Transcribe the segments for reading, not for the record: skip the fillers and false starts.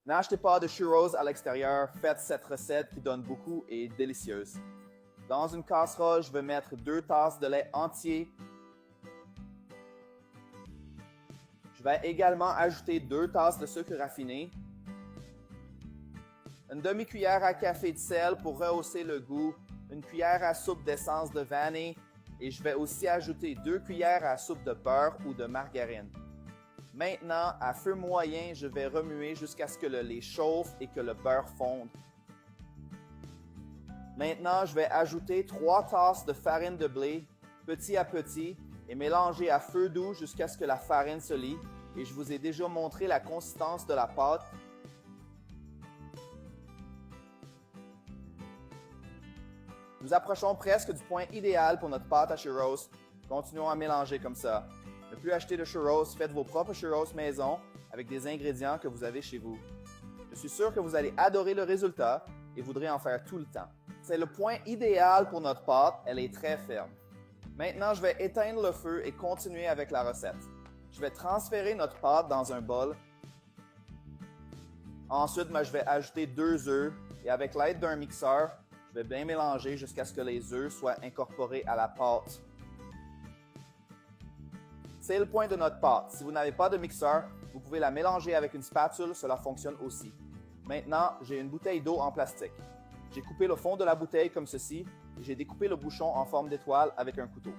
N'achetez pas de churros à l'extérieur, faites cette recette qui donne beaucoup et est délicieuse. Dans une casserole, je vais mettre 2 tasses de lait entier. Je vais également ajouter 2 tasses de sucre raffiné, une demi-cuillère à café de sel pour rehausser le goût, une cuillère à soupe d'essence de vanille et je vais aussi ajouter 2 cuillères à soupe de beurre ou de margarine. Maintenant, à feu moyen, je vais remuer jusqu'à ce que le lait chauffe et que le beurre fonde. Maintenant, je vais ajouter 3 tasses de farine de blé, petit à petit, et mélanger à feu doux jusqu'à ce que la farine se lie. Et je vous ai déjà montré la consistance de la pâte. Nous approchons presque du point idéal pour notre pâte à churros. Continuons à mélanger comme ça. Ne plus acheter de churros, faites vos propres churros maison avec des ingrédients que vous avez chez vous. Je suis sûr que vous allez adorer le résultat et voudrez en faire tout le temps. C'est le point idéal pour notre pâte, elle est très ferme. Maintenant, je vais éteindre le feu et continuer avec la recette. Je vais transférer notre pâte dans un bol. Ensuite, je vais ajouter 2 œufs et avec l'aide d'un mixeur, je vais bien mélanger jusqu'à ce que les œufs soient incorporés à la pâte. C'est le point de notre pâte. Si vous n'avez pas de mixeur, vous pouvez la mélanger avec une spatule, cela fonctionne aussi. Maintenant, j'ai une bouteille d'eau en plastique. J'ai coupé le fond de la bouteille comme ceci et j'ai découpé le bouchon en forme d'étoile avec un couteau.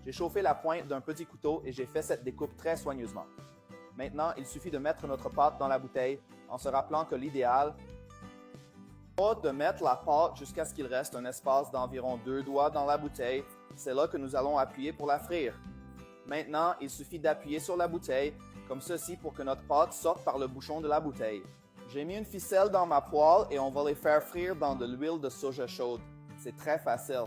J'ai chauffé la pointe d'un petit couteau et j'ai fait cette découpe très soigneusement. Maintenant, il suffit de mettre notre pâte dans la bouteille en se rappelant que l'idéal est de mettre la pâte jusqu'à ce qu'il reste un espace d'environ 2 doigts dans la bouteille. C'est là que nous allons appuyer pour la frire. Maintenant, il suffit d'appuyer sur la bouteille, comme ceci pour que notre pâte sorte par le bouchon de la bouteille. J'ai mis une ficelle dans ma poêle et on va les faire frire dans de l'huile de soja chaude. C'est très facile.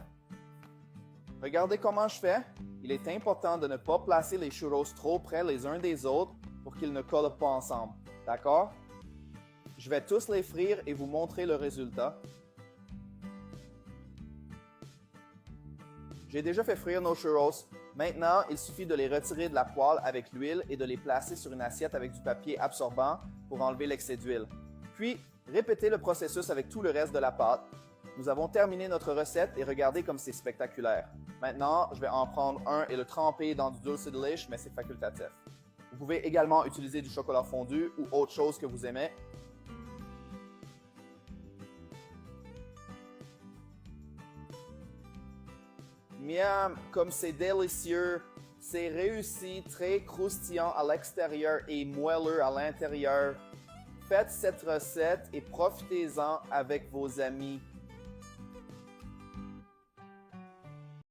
Regardez comment je fais. Il est important de ne pas placer les churros trop près les uns des autres pour qu'ils ne collent pas ensemble. D'accord? Je vais tous les frire et vous montrer le résultat. J'ai déjà fait frire nos churros. Maintenant, il suffit de les retirer de la poêle avec l'huile et de les placer sur une assiette avec du papier absorbant pour enlever l'excès d'huile. Puis, répétez le processus avec tout le reste de la pâte. Nous avons terminé notre recette et regardez comme c'est spectaculaire. Maintenant, je vais en prendre un et le tremper dans du dulce de leche, mais c'est facultatif. Vous pouvez également utiliser du chocolat fondu ou autre chose que vous aimez. Miam, comme c'est délicieux, c'est réussi, très croustillant à l'extérieur et moelleux à l'intérieur. Faites cette recette et profitez-en avec vos amis.